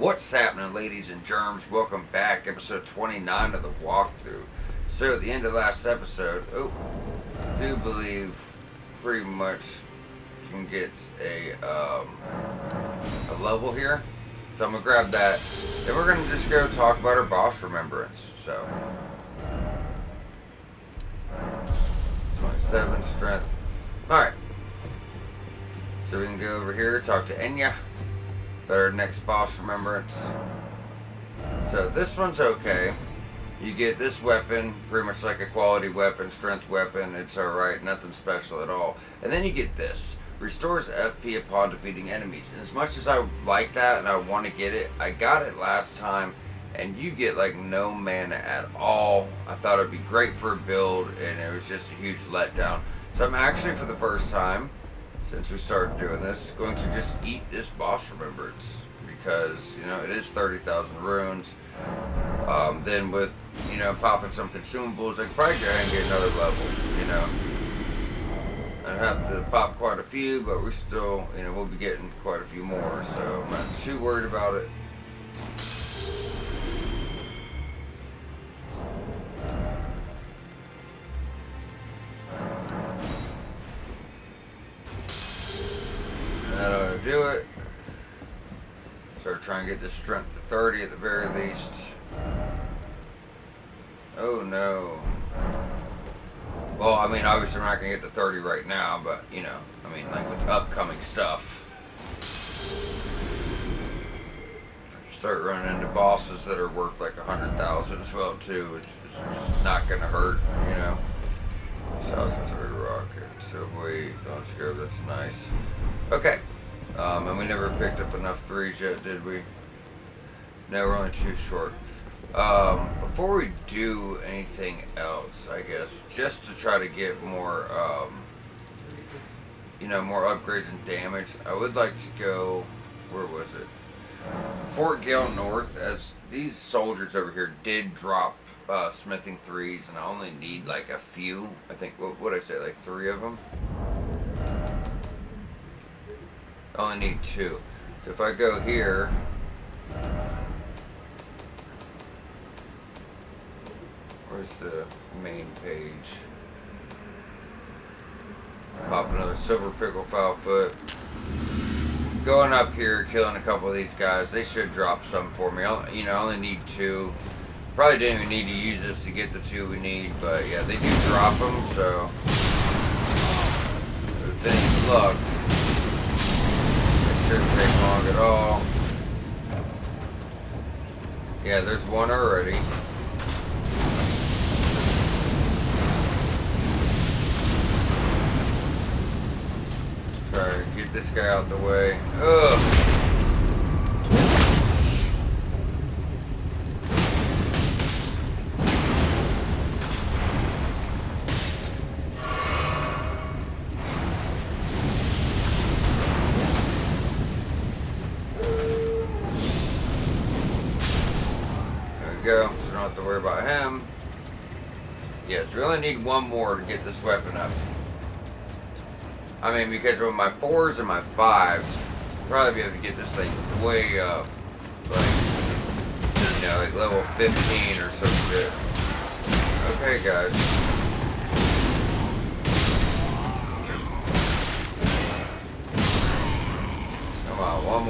What's happening, ladies and germs? Welcome back, episode 29 of the walkthrough. So, at the end of last episode, I do believe pretty much can get a level here. So I'm gonna grab that. Then we're gonna just go talk about our boss remembrance. So, 27 strength. All right. So we can go over here, talk to Enya about our next boss remembrance. So this one's okay. You get this weapon, pretty much like a quality weapon, strength weapon. It's alright, nothing special at all. And then you get this. Restores FP upon defeating enemies. And as much as I like that and I want to get it, I got it last time. And you get like no mana at all. I thought it'd be great for a build, and it was just a huge letdown. So I'm actually, for the first time, since we started doing this, going to just eat this boss remembrance. Because, it is 30,000 runes. Then with, popping some consumables, I could probably go ahead and get another level, I'd have to pop quite a few, but we still, we'll be getting quite a few more, so I'm not too worried about it. That'll do it. Start trying to get this strength to 30 at the very least. Oh no. Well, obviously we're not going to get to 30 right now, but, like with upcoming stuff. Start running into bosses that are worth like 100,000 as well, too. It's just not going to hurt, South rocket. So wait, don't scare, that's nice. Okay. And we never picked up enough 3s yet, did we? No, we're only 2 short. Before we do anything else, I guess, just to try to get more, more upgrades and damage, I would like to go, where was it? Fort Gale North, as these soldiers over here did drop, smithing 3s, and I only need, like, a few. I think, what did I say, like 3 of them? I only need 2. So if I go here, where's the main page? Pop another silver pickle foul foot. Going up here, killing a couple of these guys. They should drop some for me. I only need 2. Probably didn't even need to use this to get the 2 we need, but yeah, they do drop them, so with any luck, it shouldn't take long at all. Yeah, there's one already. Try to get this guy out the way. Ugh. Go, so we don't have to worry about him. Yes, we only need 1 more to get this weapon up. Because with my 4s and my 5s, I'll probably be able to get this thing way up. Like level 15 or some shit. Okay, guys. Come on, one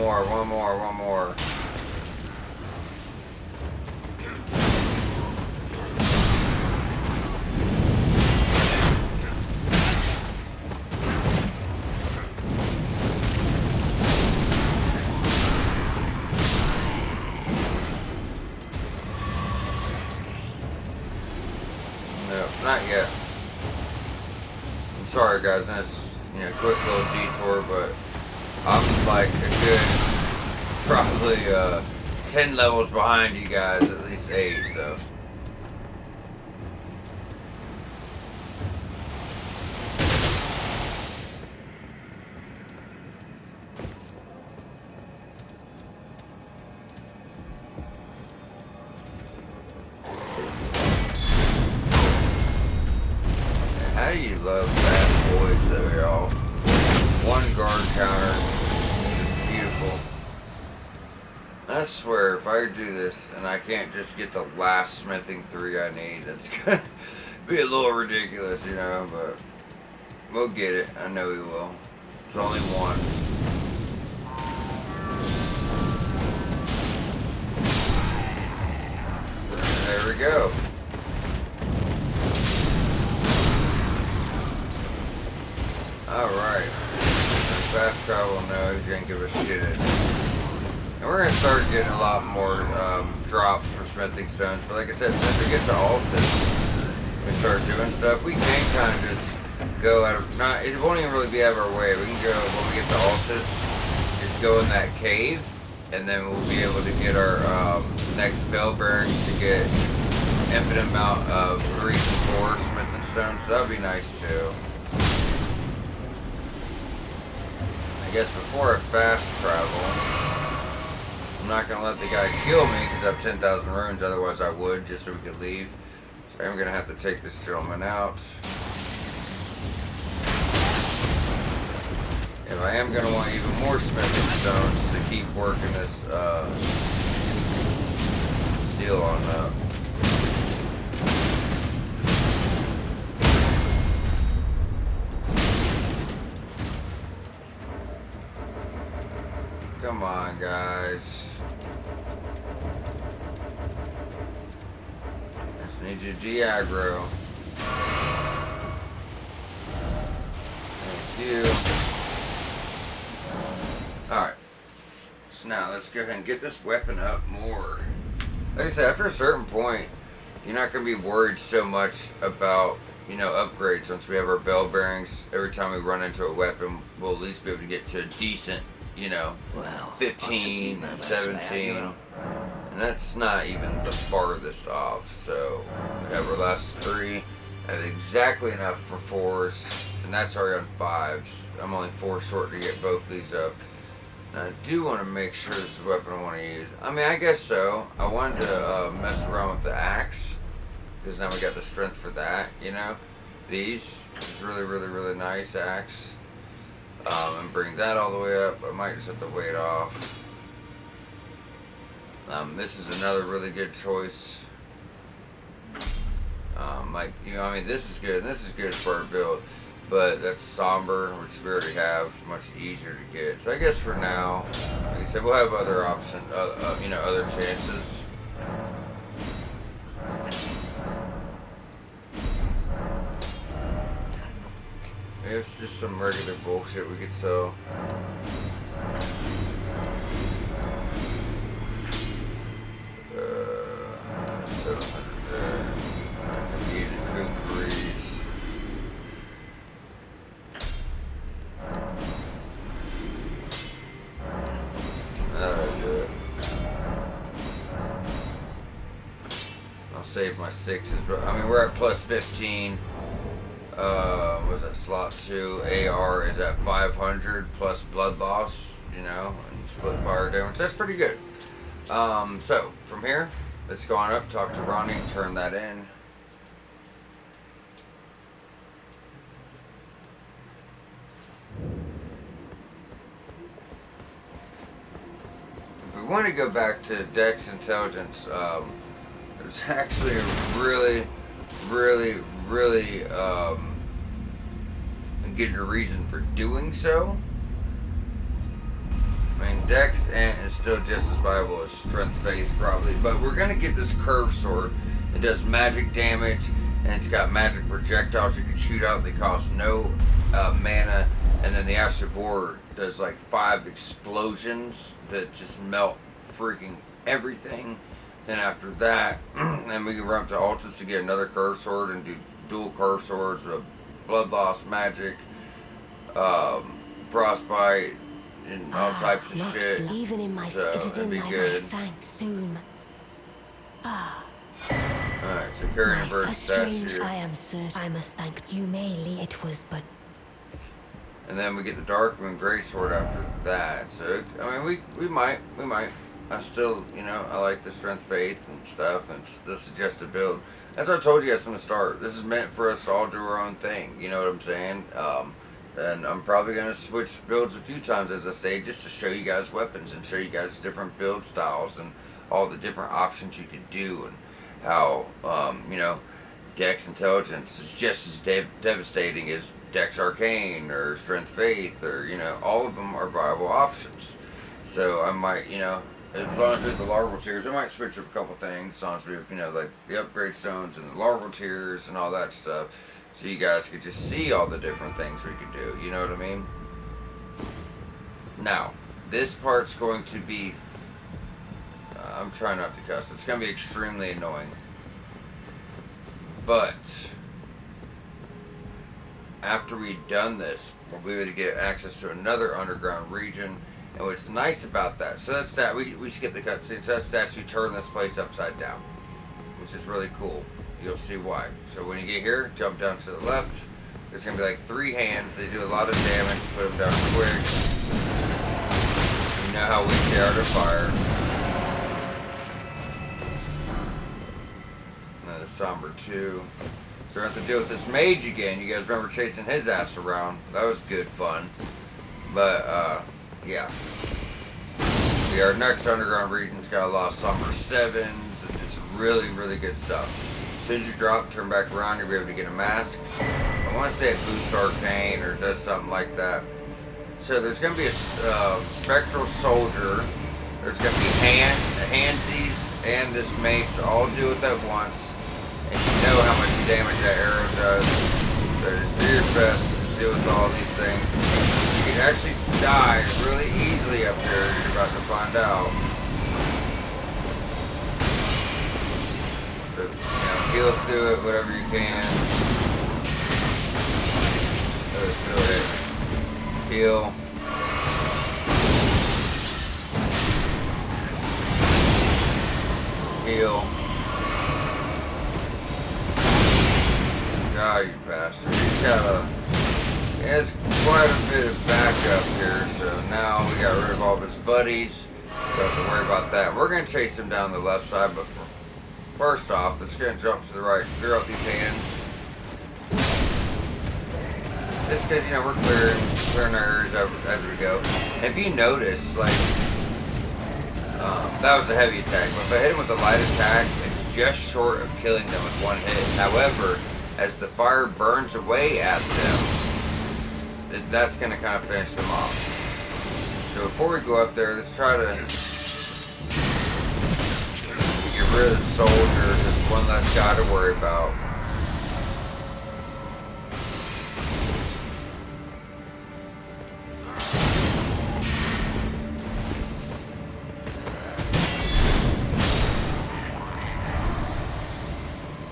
more. Not yet. I'm sorry, guys, and it's quick little detour, but I'm like a good probably 10 levels behind you guys, at least 8. So. How do you love bad boys that are all 1 guard counter? It's beautiful. I swear, if I do this and I can't just get the last smithing 3 I need, it's gonna be a little ridiculous, you know, but we'll get it. I know we will. It's only one. There we go. Alright. Fast travel, no, he didn't give a shit. And we're going to start getting a lot more drops for smithing stones. But like I said, once we get to Altus, we start doing stuff, we can kind of just go out of, not, it won't even really be out of our way. We can go, when we get to Altus, just go in that cave, and then we'll be able to get our next bell bearings to get infinite amount of 3 and 4 smithing stones. So that'd be nice too. I guess before I fast travel, I'm not going to let the guy kill me because I have 10,000 runes, otherwise I would, just so we could leave. So I'm going to have to take this gentleman out. If I am going to want even more smithing stones to keep working this seal on up. Come on, guys. Just need you to de-aggro. Thank you. Alright. So now let's go ahead and get this weapon up more. Like I said, after a certain point, you're not going to be worried so much about, you know, upgrades. Once we have our bell bearings, every time we run into a weapon, we'll at least be able to get to a decent, you know, 15, 17, and that's not even the farthest off. So we have our last 3, I have exactly enough for 4s, and that's already on 5s. I'm only 4 short to get both these up. Now, I do want to make sure this is the weapon I want to use. I mean, I guess so. I wanted to mess around with the axe, because now we got the strength for that, you know. These is really, really, really nice axe. And bring that all the way up. I might just have to wait off. This is another really good choice. Like, you know, I mean, this is good. This is good for our build. But that's somber, which we already have. It's much easier to get. So I guess for now, like I said, we'll have other options, you know, other chances. Maybe it's just some regular bullshit we could sell. I'll save my 6s, but I mean we're at plus 15. Was that slot 2? AR is at 500 plus blood loss, you know, and split fire damage. That's pretty good. So from here, let's go on up, talk to Ronnie, turn that in. If we want to go back to Dex Intelligence, there's actually a really good reason for doing so. I mean, Dex is still just as viable as Strength Faith, probably. But we're going to get this curved sword. It does magic damage, and it's got magic projectiles you can shoot out. They cost no mana. And then the Ash of War does like 5 explosions that just melt freaking everything. Then after that, then we can run up to Altus to get another curved sword and do dual curved swords with blood loss, magic, frostbite, and all types of shit. Even in my So it'd be good. Thanks soon. Alright, so carrying a bird statue. I am certain I must thank you mainly. It was but. And then we get the Darkmoon Greatsword after that. So I mean we might. I still, you know, I like the Strength Faith and stuff, and it's the suggested build. As I told you guys from the start, this is meant for us to all do our own thing. You know what I'm saying? And I'm probably going to switch builds a few times as I say, just to show you guys weapons and show you guys different build styles and all the different options you could do, and how, Dex Intelligence is just as devastating as Dex Arcane or Strength Faith, or, all of them are viable options. So I might, as long as we have the larval tiers, I might switch up a couple things, as long as we have, like the upgrade stones and the larval tiers and all that stuff, so you guys could just see all the different things we could do. You know what I mean? Now, this part's going to be, I'm trying not to cuss, it's going to be extremely annoying. But, after we've done this, we'll be able to get access to another underground region. And what's nice about that, so that's that, we skip the cutscene, so that's actually turn this place upside down, which is really cool. You'll see why. So when you get here, jump down to the left. There's going to be like 3 hands. They do a lot of damage. Put them down quick. You know how weak they are to fire. Another Somber 2. So we're going to have to deal with this mage again. You guys remember chasing his ass around. That was good fun. But, yeah. Our next underground region's got a lot of Somber 7s. It's really, really good stuff. As soon as you drop, turn back around, you'll be able to get a mask. I want to say it boosts Arcane or does something like that. So there's going to be a Spectral Soldier. There's going to be Handsies and this Mage all do it at once. And you know how much damage that arrow does. So just do your best to deal with all these things. You can actually die really easily up here, as you're about to find out. So, heal through it, whatever you can. Let's do it. Heal. Heal. God, you bastard. He's got it's quite a bit of backup here, so now we got rid of all of his buddies. Don't have to worry about that. We're going to chase him down the left side, but first off, let's go and jump to the right. Clear out these hands. Just because, we're clearing our areas as we go. And if you notice, like, that was a heavy attack, but if I hit him with a light attack, it's just short of killing them with one hit. However, as the fire burns away at them, that's going to kind of finish them off. So before we go up there, let's try to get rid of the soldier. Just one less guy to worry about.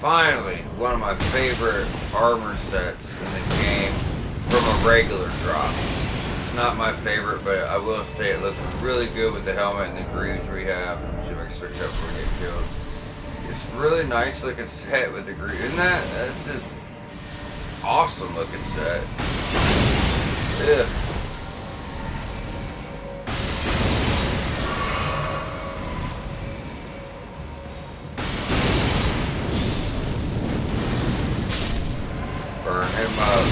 Finally, one of my favorite armor sets in the game from a regular drop. It's not my favorite, but I will say it looks really good with the helmet and the greaves we have. Let's see if I can switch up before we get killed. It's really nice looking set with the greaves. Isn't that? That's just awesome looking set. Ugh. Burn him up.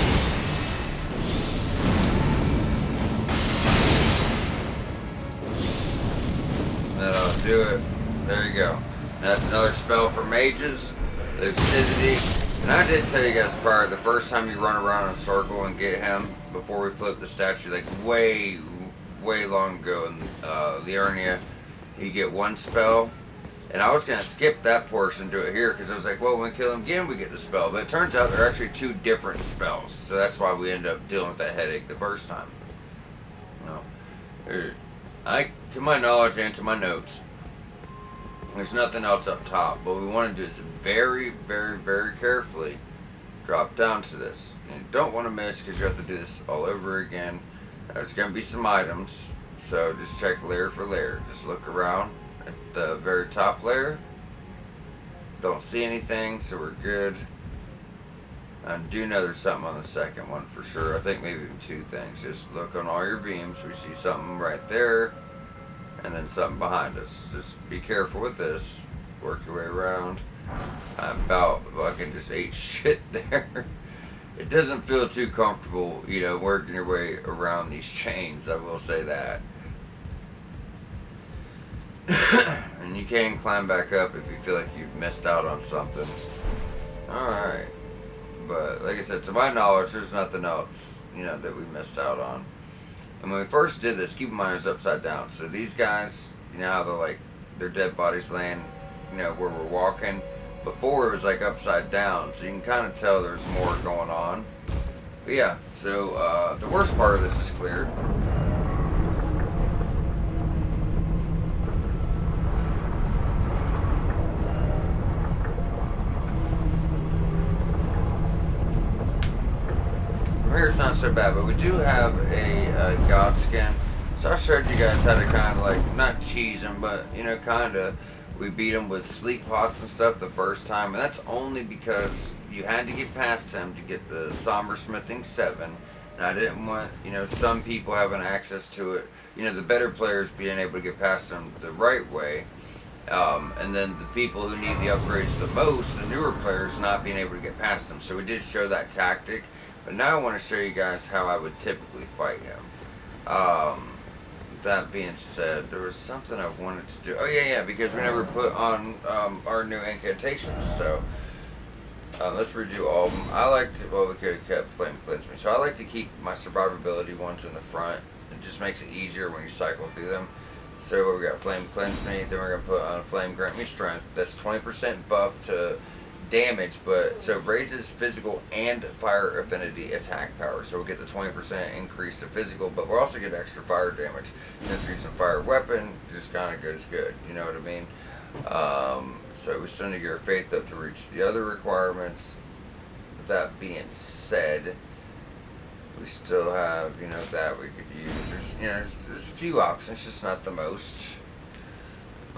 That'll do it. There you go. That's another spell for mages. Lucidity. And I did tell you guys prior, the first time you run around in a circle and get him, before we flip the statue, like way long ago in Liurnia, you get one spell. And I was going to skip that portion, do it here, because I was like, well, when we kill him again, we get the spell. But it turns out they're actually 2 different spells. So that's why we end up dealing with that headache the first time. To my knowledge and to my notes, there's nothing else up top. What we want to do is very, very, very carefully drop down to this. And you don't want to miss, because you have to do this all over again. There's going to be some items, so just check layer for layer. Just look around at the very top layer. Don't see anything, so we're good. I do know there's something on the second one for sure. I think maybe even 2 things. Just look on all your beams. We see something right there, and then something behind us. Just be careful with this. Work your way around. I about fucking just ate shit there. it doesn't feel too comfortable, you know, working your way around these chains. I will say that. And you can climb back up if you feel like you've missed out on something. Alright. But like I said, to my knowledge, there's nothing else, you know, that we missed out on. And when we first did this, keep in mind it was upside down. So these guys, you know how they're like, their dead bodies laying, you know, where we're walking. Before it was like upside down, so you can kind of tell there's more going on. But yeah, so the worst part of this is cleared. From here it's not so bad, but we do have a god skin. So I showed you guys how to kind of like, not cheese them, but you know, kind of, we beat him with sleep pots and stuff the first time, and that's only because you had to get past him to get the Somber Smithing 7, and I didn't want, you know, some people having access to it, you know, the better players being able to get past him the right way, and then the people who need the upgrades the most, the newer players, not being able to get past him. So we did show that tactic, but now I want to show you guys how I would typically fight him. That being said, there was something I wanted to do. Oh yeah, because we never put on our new incantations. So let's redo all of them. I like to, well, we could have kept Flame Cleanse Me. So I like to keep my survivability ones in the front. It just makes it easier when you cycle through them. So we got Flame Cleanse Me. Then we're gonna put on Flame Grant Me Strength. That's 20% buff to damage, but so it raises physical and fire affinity attack power. So we'll get the 20% increase to physical, but we'll also get extra fire damage. Since we're using fire weapon, just kind of goes good. You know what I mean? So we still need to get our faith up to reach the other requirements. With that being said, we still have, you know, that we could use. There's, you know, there's a few options, just not the most.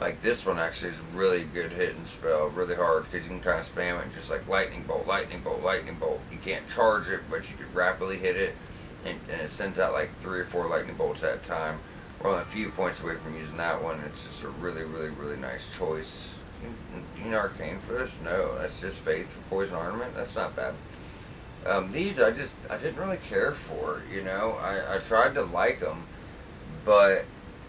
Like this one actually is really good hitting spell, really hard, because you can kind of spam it just like lightning bolt, lightning bolt, lightning bolt. You can't charge it, but you can rapidly hit it, and it sends out like 3 or 4 lightning bolts at a time. We're only a few points away from using that one. It's just a really, really, really nice choice. You know Arcane for this? No, that's just Faith for Poison Ornament. That's not bad. These I didn't really care for, you know. I tried to like them, but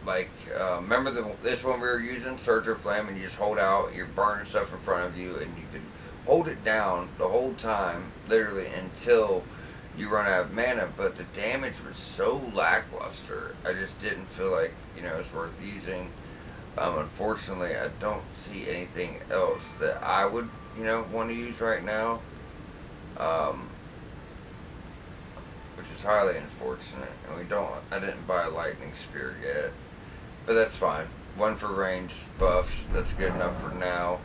like, remember this one we were using, Surge of Flame, and you just hold out, you're burning stuff in front of you, and you can hold it down the whole time, literally, until you run out of mana, but the damage was so lackluster, I just didn't feel like, you know, it's worth using. Unfortunately, I don't see anything else that I would, you know, want to use right now, which is highly unfortunate, and I didn't buy a Lightning Spear yet. But that's fine. 1 for range buffs. That's good enough for now.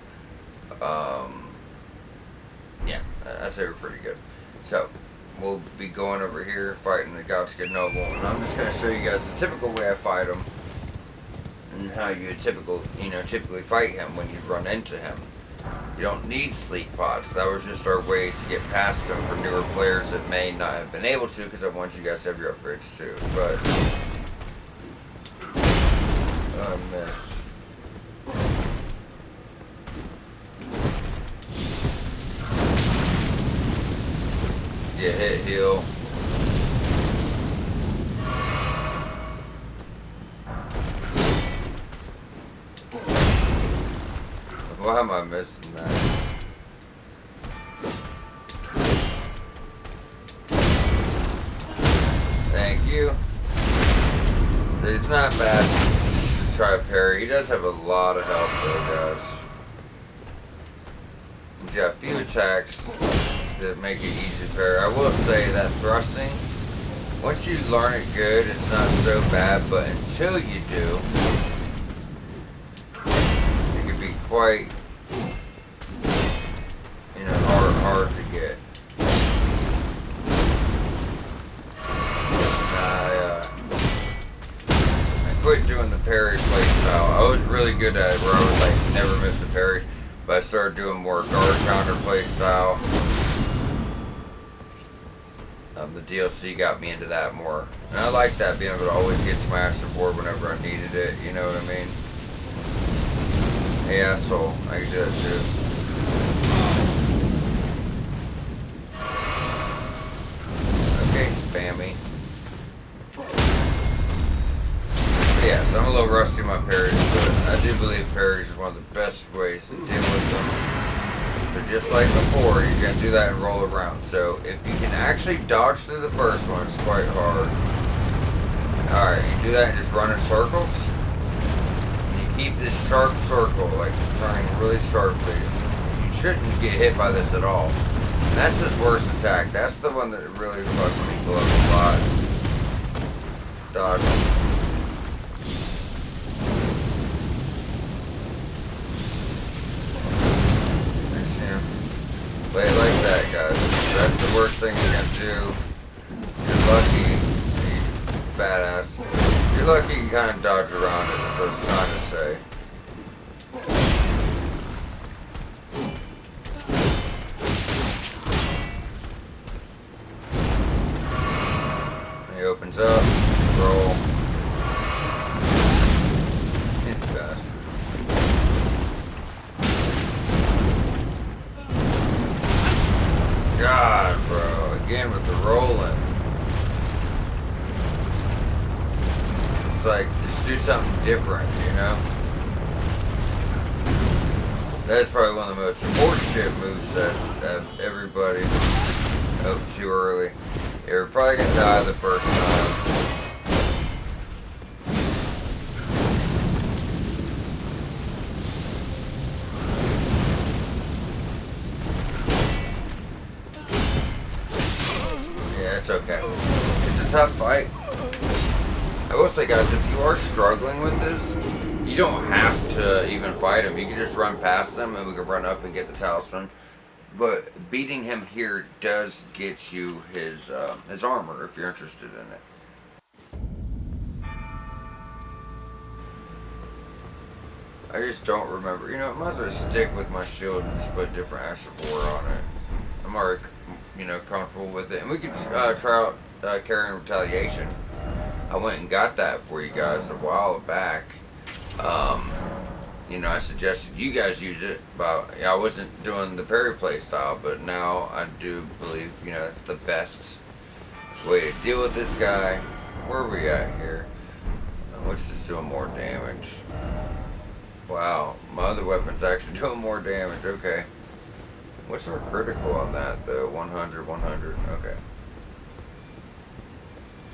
Yeah, I say we're pretty good. So, we'll be going over here, fighting the Godskid Noble. And I'm just going to show you guys the typical way I fight him. And how you typically fight him when you run into him. You don't need sleep pods. That was just our way to get past him for newer players that may not have been able to, because I want you guys to have your upgrades too. But I missed. Yeah, hit heal. Why am I missing that? Thank you. He's not bad. Try a parry. He does have a lot of health though, guys. He's got a few attacks that make it easy to parry. I will say that thrusting, once you learn it good, it's not so bad, but until you do, it can be quite, you know, hard to get. I quit doing the parry playstyle. I was really good at it, where I was like never miss a parry, but I started doing more guard counter playstyle. The DLC got me into that more, and I like that, being able to always get to my master board whenever I needed it. You know what I mean? Hey asshole, I can do that too. parries, but I do believe parries is one of the best ways to deal with them. But just like before, you're going to do that and roll around. So if you can actually dodge through the first one, it's quite hard. Alright, you do that and just run in circles. And you keep this sharp circle, like turning really sharply. You shouldn't get hit by this at all. And that's his worst attack. That's the one that really fucks people up a lot. Dodge. Play it like that, guys. That's the worst thing you're gonna do. You're lucky, you badass. You're lucky you can kind of dodge around it, is what I was trying to say. He opens up, roll. It's fast. God, bro. Again with the rolling. It's like, just do something different, you know? That's probably one of the most horseshit moves that everybody... Oh, too early. You're probably gonna die the first time. It's okay. It's a tough fight. I will say, guys, if you are struggling with this, you don't have to even fight him. You can just run past him and we can run up and get the talisman. But beating him here does get you his armor if you're interested in it. I just don't remember. You know, I might as well stick with my shield and just put different Ash of War on it. I'm already, you know, comfortable with it. And we can try out carrying retaliation. I went and got that for you guys a while back. You know, I suggested you guys use it, but I wasn't doing the parry play style, but now I do believe, you know, it's the best way to deal with this guy. Where are we at here? Which is doing more damage. Wow, my other weapon's actually doing more damage. Okay. What's our critical on that, though? 100, 100. Okay.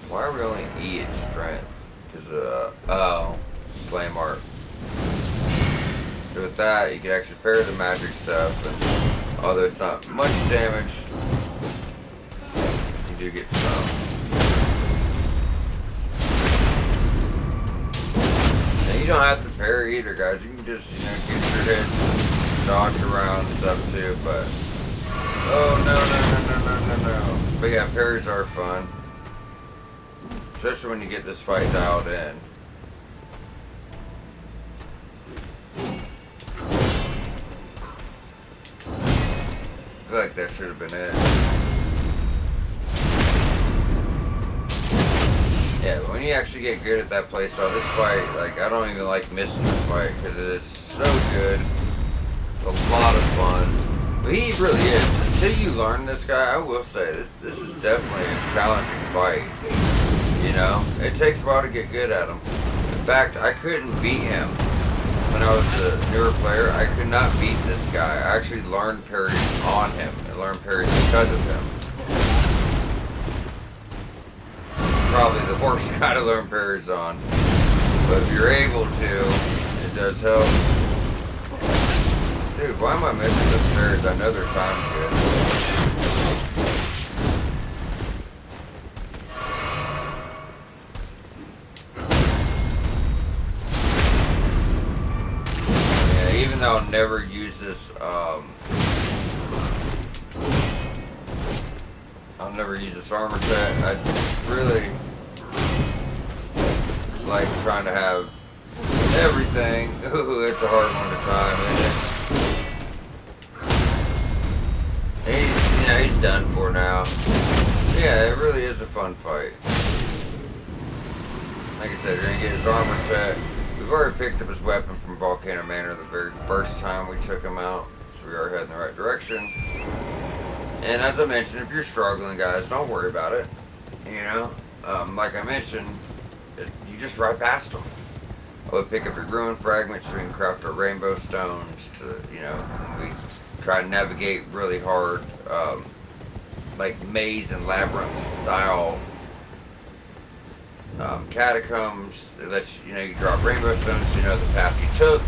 Why are we only E at strength? Because, oh, flame art. So with that, you can actually parry the magic stuff, and although it's not much damage, you do get some. And you don't have to parry either, guys. You can just, you know, get your head, dodge around and stuff too, but... Oh, no. But yeah, parries are fun. Especially when you get this fight dialed in. I feel like that should have been it. Yeah, but when you actually get good at that playstyle, this fight, like, I don't even like missing this fight because it is so good. It's a lot of fun. But he really is. Until you learn this guy, I will say, this is definitely a challenging fight. You know? It takes a while to get good at him. In fact, I couldn't beat him. When I was a newer player, I could not beat this guy. I actually learned parries on him. I learned parries because of him. Probably the worst guy to learn parries on. But if you're able to, it does help. Dude, why am I missing those parries? I know they're timed good. Even though I'll never use this, I'll never use this armor set. I really like trying to have everything. Ooh, it's a hard one to time, isn't it? He's done for now. Yeah, it really is a fun fight. Like I said, you're gonna get his armor set. We've already picked up his weapon from Volcano Manor the very first time we took him out, so we are heading in the right direction. And as I mentioned, if you're struggling, guys, don't worry about it. You know, like I mentioned, you just ride past them. We'll pick up your ruin fragments so we can craft our rainbow stones to, you know, when we try to navigate really hard, like maze and labyrinth style catacombs. It lets you know you drop rainbow stones so you know the path you took.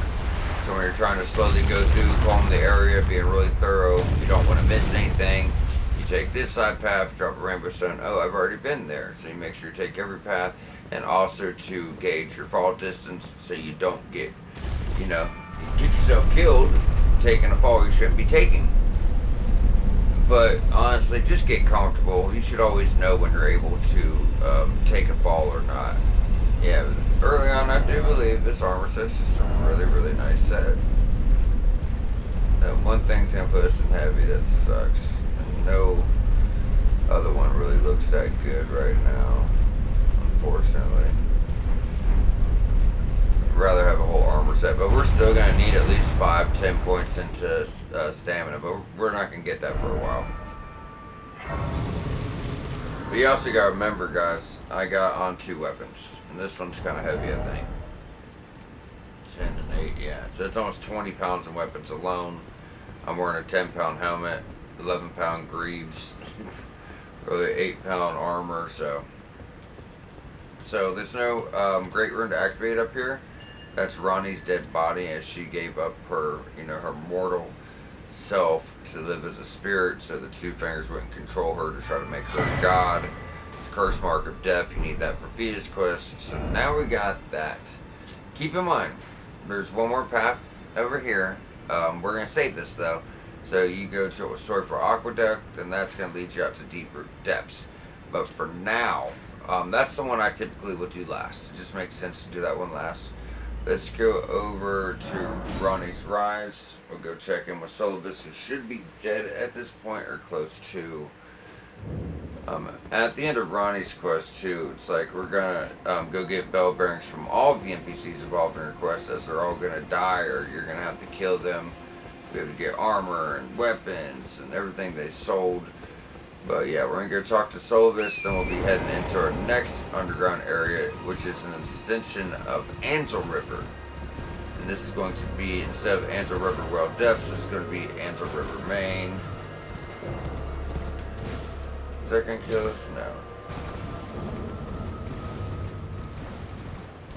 So when you're trying to slowly go through, comb the area, being really thorough, you don't want to miss anything. You take this side path, drop a rainbow stone. Oh, I've already been there. So you make sure you take every path, and also to gauge your fall distance so you don't get, you know, get yourself killed taking a fall you shouldn't be taking. But honestly, just get comfortable. You should always know when you're able to take a fall or not. Yeah, early on, I do believe this armor set's just a really, really nice set. One thing's gonna put us in heavy, that sucks. And no other one really looks that good right now, unfortunately. I'd rather have a whole armor set, but we're still gonna need at least 5-10 points into stamina, but we're not gonna get that for a while. But you also gotta remember, guys, I got on 2 weapons, and this one's kind of heavy, I think. 10 and 8, yeah. So it's almost 20 pounds in weapons alone. I'm wearing a 10-pound helmet, 11-pound greaves, really 8-pound armor. So there's no great rune to activate up here. That's Ronnie's dead body as she gave up her, you know, her mortal self to live as a spirit, so the Two Fingers wouldn't control her to try to make her a god. Curse mark of death. You need that for Fetus Quest. So now we got that. Keep in mind, there's one more path over here. We're gonna save this though. So you go to a sword for Aqueduct, and that's gonna lead you out to deeper depths. But for now, that's the one I typically would do last. It just makes sense to do that one last. Let's go over to Ronnie's Rise. We'll go check in with Solibus, who should be dead at this point or close to. At the end of Ronnie's quest too, it's like we're gonna go get bell bearings from all of the NPCs involved in your quest, as they're all gonna die or you're gonna have to kill them. We have to get armor and weapons and everything they sold. But yeah, we're gonna go talk to Solvis, then we'll be heading into our next underground area, which is an extension of Ansel River. And this is going to be, instead of Ansel River Well Depths, this is going to be Ansel River Main. Is that going to kill us? No.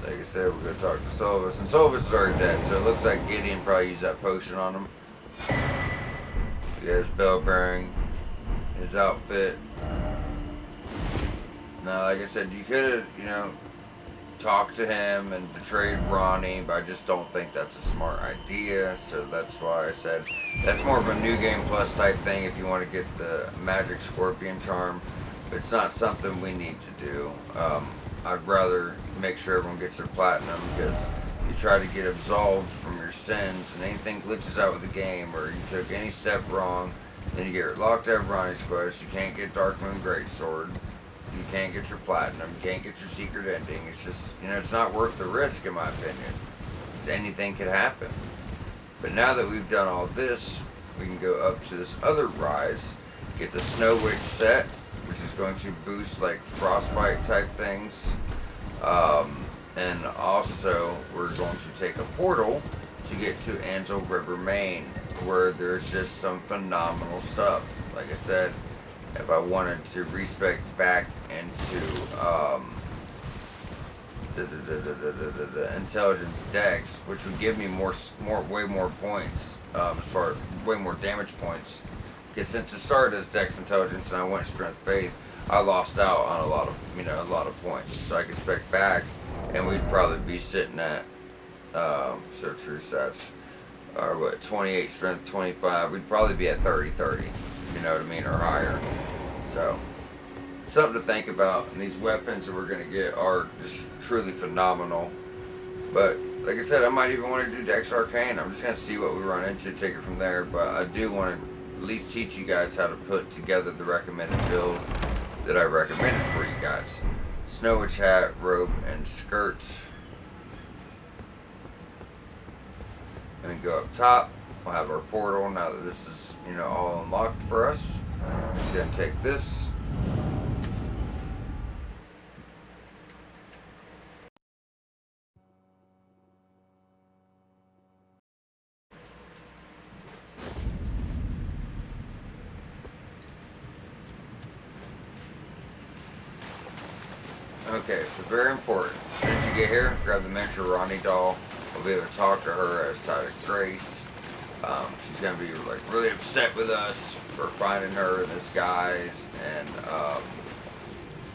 Like I said, we're going to talk to Solvis. And Solvis is already dead, so it looks like Gideon probably used that potion on him. He has bell bearing, his outfit. Now, like I said, you could have, you know, talked to him and betrayed Ronnie, but I just don't think that's a smart idea. So that's why I said that's more of a new game plus type thing if you want to get the magic scorpion charm. But it's not something we need to do. I'd rather make sure everyone gets their platinum, because you try to get absolved from your sins and anything glitches out with the game, or you took any step wrong, then you get locked out of Ronnie's quest. You can't get Dark Moon Greatsword. You can't get your platinum. You can't get your secret ending. It's just, you know, it's not worth the risk, in my opinion. Because anything could happen. But now that we've done all this, we can go up to this other rise, get the Snow Witch set, which is going to boost like frostbite type things. And also, we're going to take a portal to get to Ansel River Main, where there's just some phenomenal stuff. Like I said, if I wanted to respec back into the intelligence dex, which would give me way more points, as far as way more damage points. Because since it started as dex intelligence and I went strength faith, I lost out on a lot of points. So I could spec back, and we'd probably be sitting at so true stats are what, 28 strength, 25. We'd probably be at 30. You know what I mean, or higher. So, something to think about. And these weapons that we're going to get are just truly phenomenal. But, like I said, I might even want to do Dex Arcane. I'm just going to see what we run into, take it from there. But I do want to at least teach you guys how to put together the recommended build that I recommended for you guys. Snow Witch hat, robe, and skirt. And then go up top. We'll have our portal now that this is, you know, all unlocked for us. Then take this. Okay, so very important. As soon as you get here, grab the miniature Ronnie doll. We'll be able to talk to her as side of Grace. She's gonna be like really upset with us for finding her in this guise, and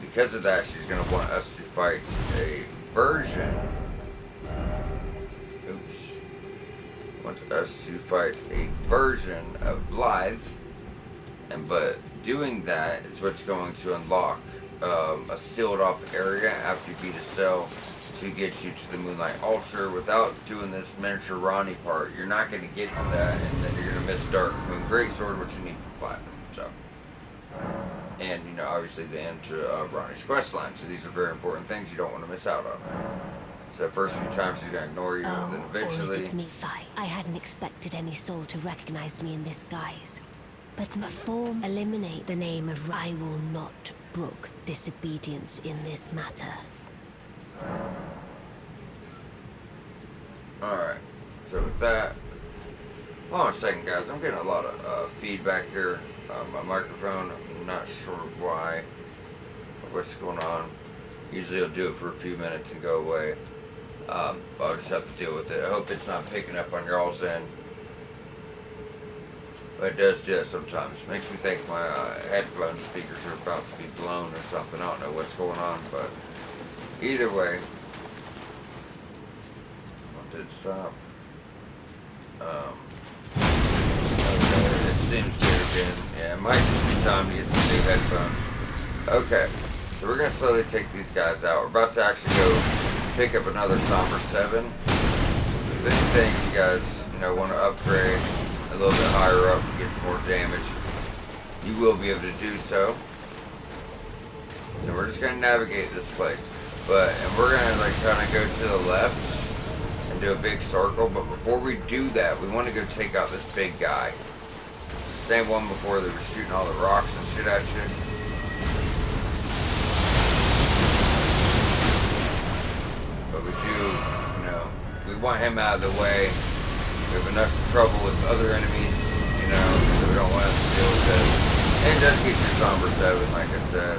because of that, she's gonna want us to fight a version. Oops. Want us to fight a version of Blythe, but doing that is what's going to unlock a sealed off area after you beat Estelle to get you to the Moonlight Altar. Without doing this miniature Ronnie part, you're not going to get to that, and then you're going to miss Dark Moon Greatsword, which you need for Platinum. So, and you know, obviously the end to Ronnie's quest line. So these are very important things you don't want to miss out on. So the first few times she's going to ignore you, and then Or is eventually. it me? I hadn't expected any soul to recognize me in this guise. But before eliminate the name of I will not brook disobedience in this matter. Alright, so with that, hold on a second, guys. I'm getting a lot of feedback here on my microphone. I'm not sure why or what's going on. Usually I'll do it for a few minutes and go away. I'll just have to deal with it. I hope it's not picking up on y'all's end. But it does do that sometimes. Makes me think my headphone speakers are about to be blown or something. I don't know what's going on, but either way. What did it stop? Okay, it seems good again. Yeah, it might just be time to get some new headphones. Okay, so we're going to slowly take these guys out. We're about to actually go pick up another Somber 7. If anything, you guys, want to upgrade a little bit higher up and get some more damage, you will be able to do so. So we're just going to navigate this place. And we're going to kind of go to the left and do a big circle. But before we do that, we want to go take out this big guy. It's the same one before they were shooting all the rocks and shit at you. But we do, we want him out of the way. We have enough trouble with other enemies, so we don't want to deal with this. And it does get your Somber 7, like I said.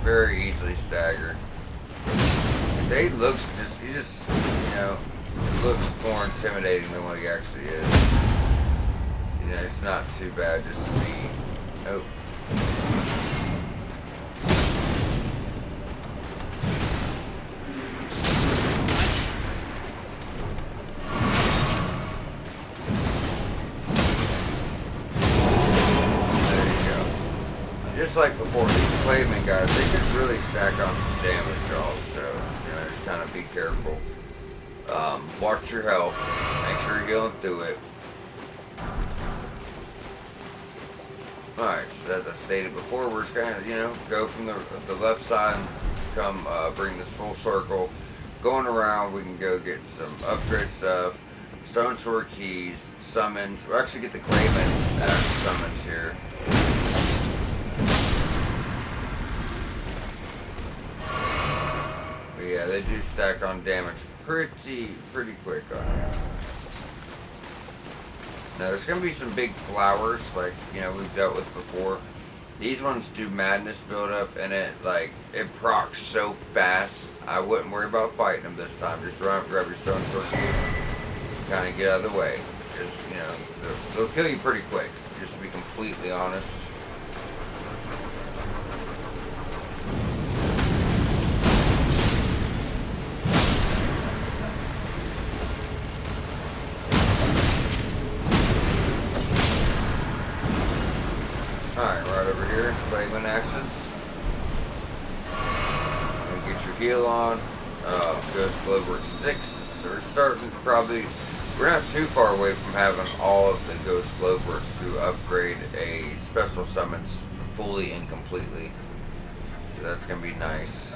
Very easily staggered. He looks he looks more intimidating than what he actually is. It's not too bad just to be. Oh. Just like before, these Clayman guys, they can really stack on some damage, y'all. So, just kind of be careful. Watch your health. Make sure you're healing through it. Alright, so as I stated before, we're just going to, go from the left side and come bring this full circle. Going around, we can go get some upgrade stuff, stone sword keys, summons. We'll actually get the Clayman as summons here. Yeah, they do stack on damage pretty quick on you. Now, there's going to be some big flowers, like, we've dealt with before. These ones do madness buildup, and it procs so fast. I wouldn't worry about fighting them this time. Just run up, grab your stone sword key, kind of get out of the way. Just, they'll kill you pretty quick, just to be completely honest. Alright, right over here, Clayman axes. And get your heal on. Ghost Glover 6. So we're starting we're not too far away from having all of the Ghost Glovers to upgrade a special summons fully and completely. So that's going to be nice.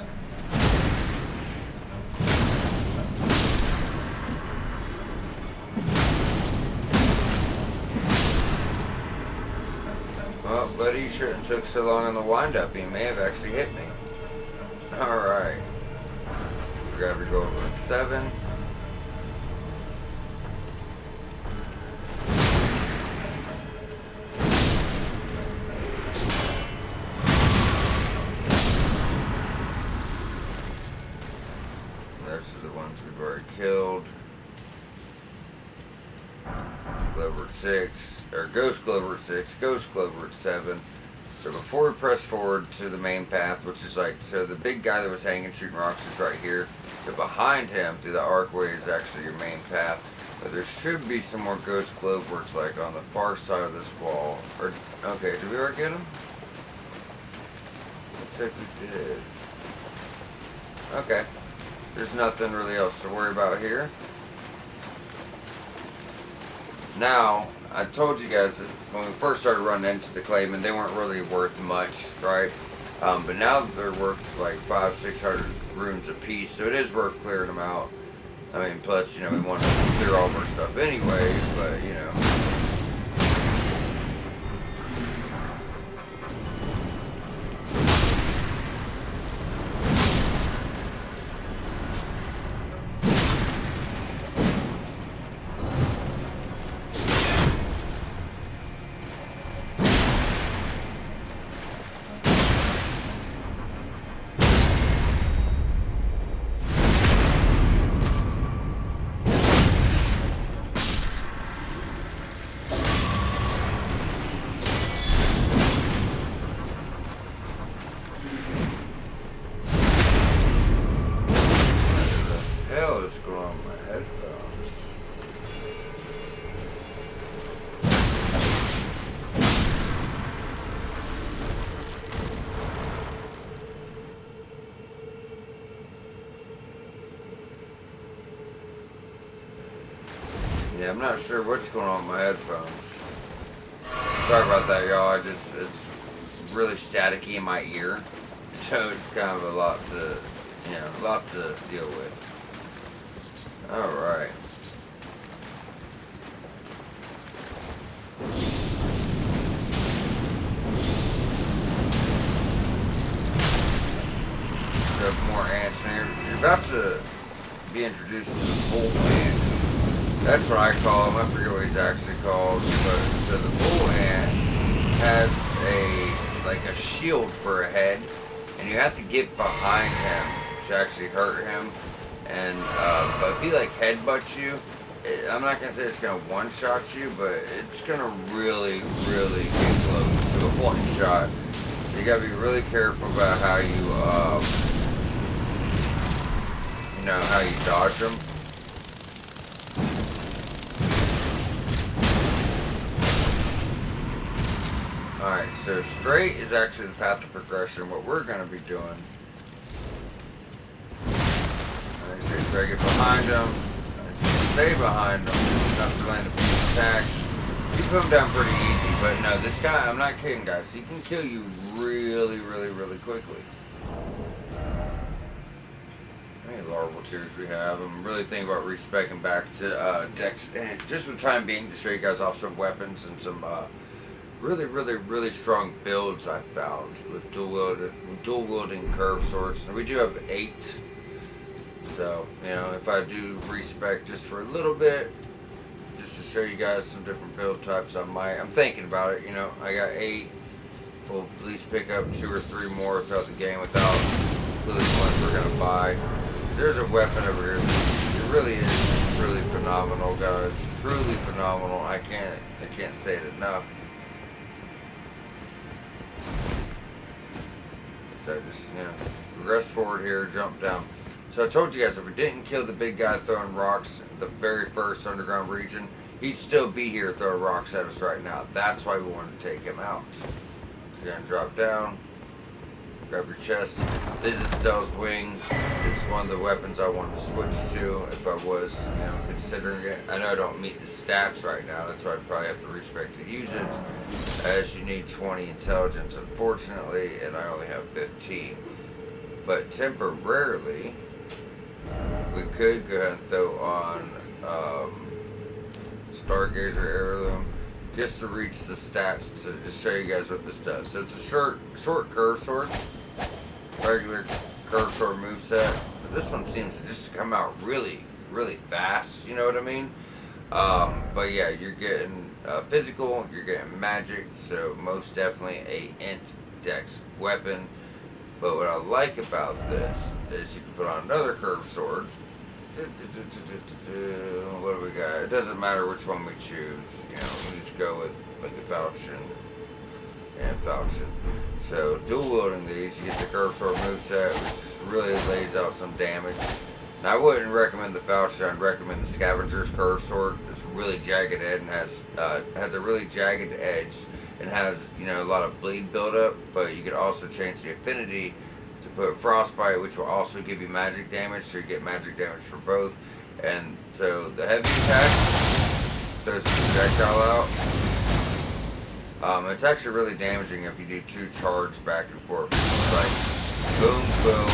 Well, buddy, you shouldn't took so long on the wind-up. He may have actually hit me. Alright. Grab your gold ring 7. ones we've already killed. Glover at 6, or Ghost Glover at 6, Ghost Glover at 7. So before we press forward to the main path, which is like, so the big guy that was hanging shooting rocks is right here. So behind him, through the archway, is actually your main path. But there should be some more Ghost Gloveworks, like on the far side of this wall. Or, okay, did we already get them? Looks like we did. Okay. There's nothing really else to worry about here. Now, I told you guys that when we first started running into the Clayman, they weren't really worth much, right? But now they're worth like 500-600 runes a piece, so it is worth clearing them out. I mean, plus, you know, we want to clear all of our stuff anyway, but, you know. Hell is going on with my headphones. Yeah, I'm not sure what's going on with my headphones. Sorry about that, y'all. It's really staticky in my ear, so it's kind of a lot to, you know, a lot to deal with. Alright. Got more ants in here. You're about to be introduced to the bull ant. That's what I call him. I forget what he's actually called. But so the bull ant has like a shield for a head, and you have to get behind him to actually hurt him. And but if he like headbutts you, I'm not gonna say it's gonna one-shot you, but it's gonna really get close to a one-shot. You gotta be really careful about how you, you know, how you dodge them. All right, so straight is actually the path of progression. What we're gonna be doing. So I get behind them, stay behind them, enough to land a few attacks. You put them down pretty easy, but no, this guy, I'm not kidding, guys. He can kill you really quickly. How many larval tiers we have? I'm really thinking about respeccing back to Dex, and just for the time being, to show you guys off some weapons and some really strong builds I found with dual wielding curve swords. And we do have 8. So, you know, if I do respec just for a little bit, just to show you guys some different build types, I'm thinking about it, you know. I got 8. We'll at least pick up 2 or 3 more throughout the game without really ones we're going to buy. There's a weapon over here. It really is truly phenomenal, guys. Truly phenomenal. I can't say it enough. So just, you know, progress forward here, jump down. So I told you guys, if we didn't kill the big guy throwing rocks in the very first underground region, he'd still be here throwing rocks at us right now. That's why we wanted to take him out. So you're going to drop down, grab your chest. This is Stell's Wing. It's one of the weapons I wanted to switch to if I was, you know, considering it. I know I don't meet the stats right now. That's why I'd probably have to respec to use it, as you need 20 intelligence, unfortunately, and I only have 15. But temporarily, we could go ahead and throw on Stargazer Heirloom just to reach the stats to just show you guys what this does. So it's a short curve sword, regular curve sword moveset. But this one seems to just come out really fast, you know what I mean? But yeah, you're getting physical, you're getting magic, so most definitely a int dex weapon. But what I like about this is you can put on another curved sword, What do we got? It doesn't matter which one we choose. You know, we just go with like a falchion and falchion. So dual wielding these, you get the curve sword moveset, which just really lays out some damage. Now I wouldn't recommend the falchion. I'd recommend the scavenger's curve sword. It's really jagged edge and has a really jagged edge and has a lot of bleed buildup. But you could also change the affinity to put frostbite, which will also give you magic damage, so you get magic damage for both. And so the heavy attack throws the projectile out. It's actually really damaging if you do 2 charge back and forth. It's like boom, boom,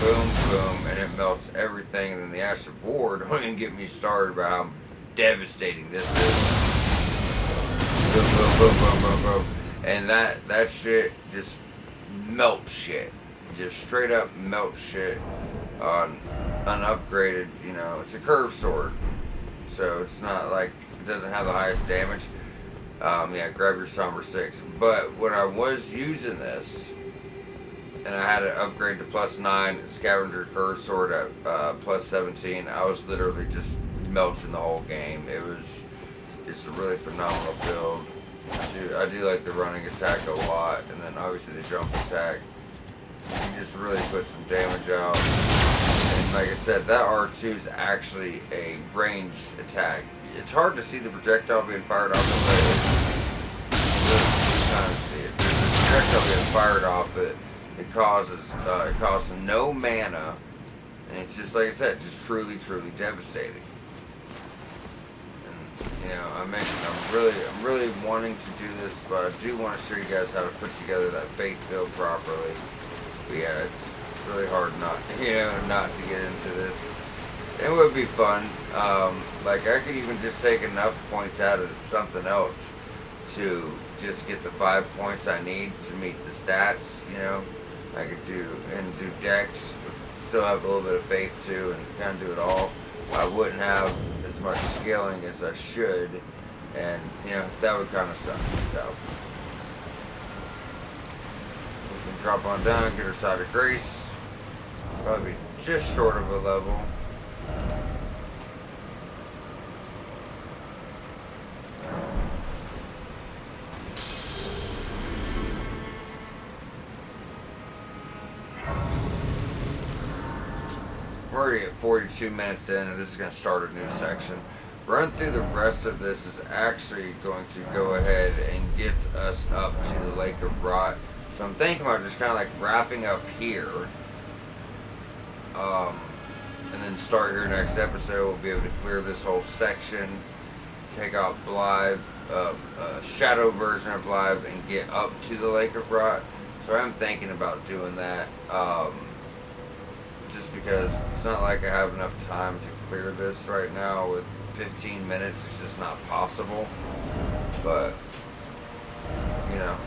boom, boom, and it melts everything. And then the Ash of War, don't even get me started about how devastating this is. Boom, boom, boom, boom, boom, boom. And that shit just melt shit. Just straight up melt shit on unupgraded, it's a curved sword. So it's not like it doesn't have the highest damage. Yeah, grab your Somber 6. But when I was using this, and I had it upgrade to +9, Scavenger Curve Sword at +17, I was literally just melting the whole game. It was just a really phenomenal build. I do like the running attack a lot, and then obviously the jump attack. You just really put some damage out. And like I said, that R2 is actually a ranged attack. It's hard to see the projectile being fired off it, but it's kind of see it. There's a projectile being fired off it. It costs no mana, and it's just like I said, just truly, truly devastating. I mentioned I'm really wanting to do this, but I do want to show you guys how to put together that faith build properly. But yeah, it's really hard not to get into this. It would be fun. Like I could even just take enough points out of something else to just get the 5 points I need to meet the stats. I could do decks, but still have a little bit of faith too, and kind of do it all. I wouldn't have as much scaling as I should, and that would kind of suck. So we can drop on down, get our Side of Grace, probably just short of a level. We're already at 42 minutes in, and this is going to start a new section. Run through the rest of this is actually going to go ahead and get us up to the Lake of Rot. So I'm thinking about just kind of like wrapping up here. And then start here next episode. We'll be able to clear this whole section, take out Blythe, shadow version of Blythe, and get up to the Lake of Rot. So I'm thinking about doing that. Just because it's not like I have enough time to clear this right now with 15 minutes. It's just not possible. But,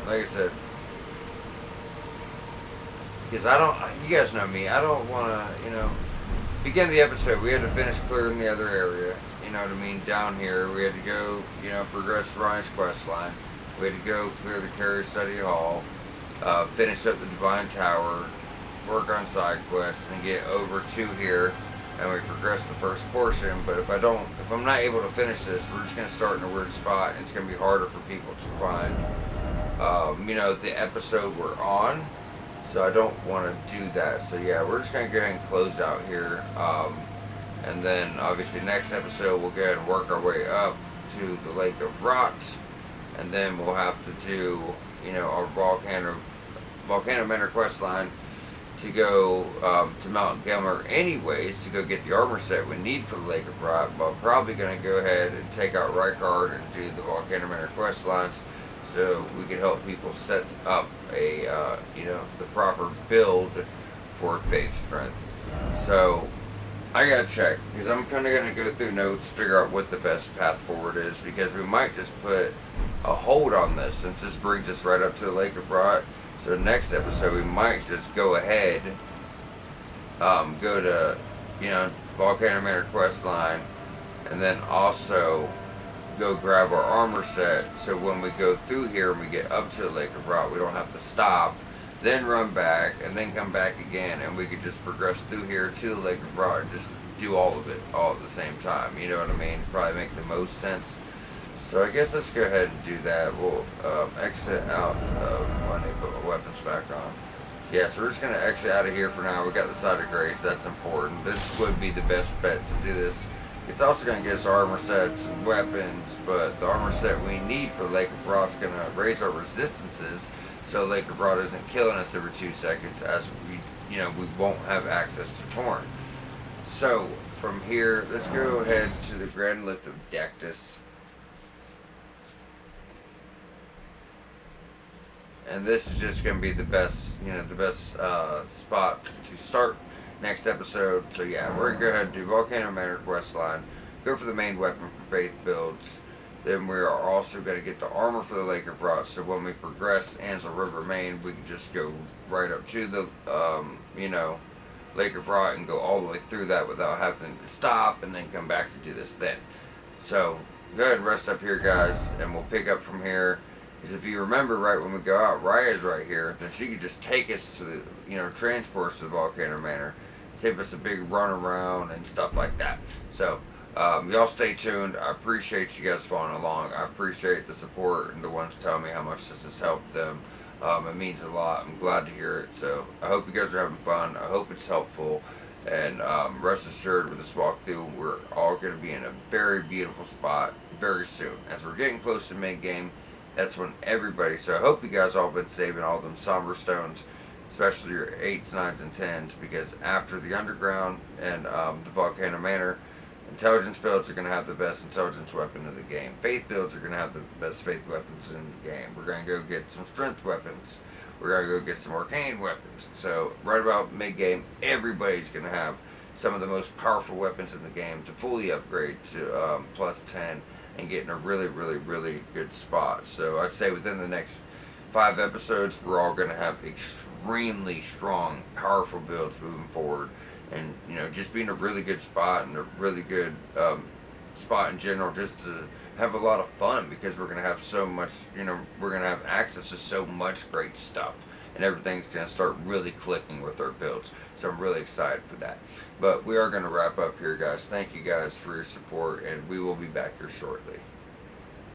like I said, because you guys know me, I don't want to, begin the episode, we had to finish clearing the other area, you know what I mean, down here. We had to go, progress Ryan's quest line. We had to go clear the Carrier Study Hall, finish up the Divine Tower, work on side quests, and get over to here, and we progress the first portion. But if I'm not able to finish this, we're just going to start in a weird spot, and it's going to be harder for people to find, the episode we're on. So I don't want to do that. So yeah, we're just going to go ahead and close out here. And then obviously next episode we'll go ahead and work our way up to the Lake of Rot. And then we'll have to do, our Volcano Menor quest line to go to Mount Gelmer anyways, to go get the armor set we need for the Lake of Rot. But I'm probably going to go ahead and take out Rykard and do the Volcano Menor quest lines, so we can help people set up the proper build for faith strength. So I gotta check, because I'm kind of gonna go through notes, figure out what the best path forward is, because we might just put a hold on this, since this brings us right up to the Lake of Rot. So next episode we might just go ahead, go to Volcano Manor quest line, and then also go grab our armor set, so when we go through here and we get up to the Lake of Rot, we don't have to stop, then run back, and then come back again, and we could just progress through here to the Lake of Rot and just do all of it all at the same time. You know what I mean? Probably make the most sense. So I guess let's go ahead and do that. We'll exit out of money, put my weapons back on. Yeah, so we're just gonna exit out of here for now. We got the side of grace, that's important. This would be the best bet to do this. It's also gonna get us armor sets and weapons, but the armor set we need for Lake of Rot's gonna raise our resistances, so Lake of Rot isn't killing us every 2 seconds, as we won't have access to Torn. So from here, let's go ahead to the Grand Lift of Dectus. And this is just going to be the best spot to start next episode. So yeah, we're going to go ahead and do Volcano Manor quest line, go for the main weapon for Faith builds. Then we are also going to get the armor for the Lake of Rot. So when we progress Ansel River Main, we can just go right up to the Lake of Rot and go all the way through that without having to stop and then come back to do this then. So go ahead and rest up here, guys, and we'll pick up from here. Because if you remember, right when we go out, Raya's right here. Then she could just take us to transport us to the Volcano Manor, save us a big run around and stuff like that. So y'all stay tuned. I appreciate you guys following along. I appreciate the support and the ones telling me how much this has helped them. It means a lot. I'm glad to hear it. So I hope you guys are having fun. I hope it's helpful. And rest assured, with this walkthrough, we're all going to be in a very beautiful spot very soon. As we're getting close to mid game, that's when everybody. So I hope you guys all been saving all them somber stones, especially your 8s, 9s, and 10s, because after the underground and the Volcano Manor, intelligence builds are going to have the best intelligence weapon of the game. Faith builds are going to have the best faith weapons in the game. We're going to go get some strength weapons. We're going to go get some arcane weapons. So, right about mid game, everybody's going to have some of the most powerful weapons in the game to fully upgrade to plus 10 and get in a really, really, really good spot. So, I'd say within the next 5 episodes, we're all going to have extremely strong, powerful builds moving forward, and just be in a really good spot and a really good spot in general, just to have a lot of fun, because we're going to have so much. We're going to have access to so much great stuff, and everything's going to start really clicking with our builds. So I'm really excited for that. But we are going to wrap up here, guys. Thank you guys for your support, and we will be back here shortly.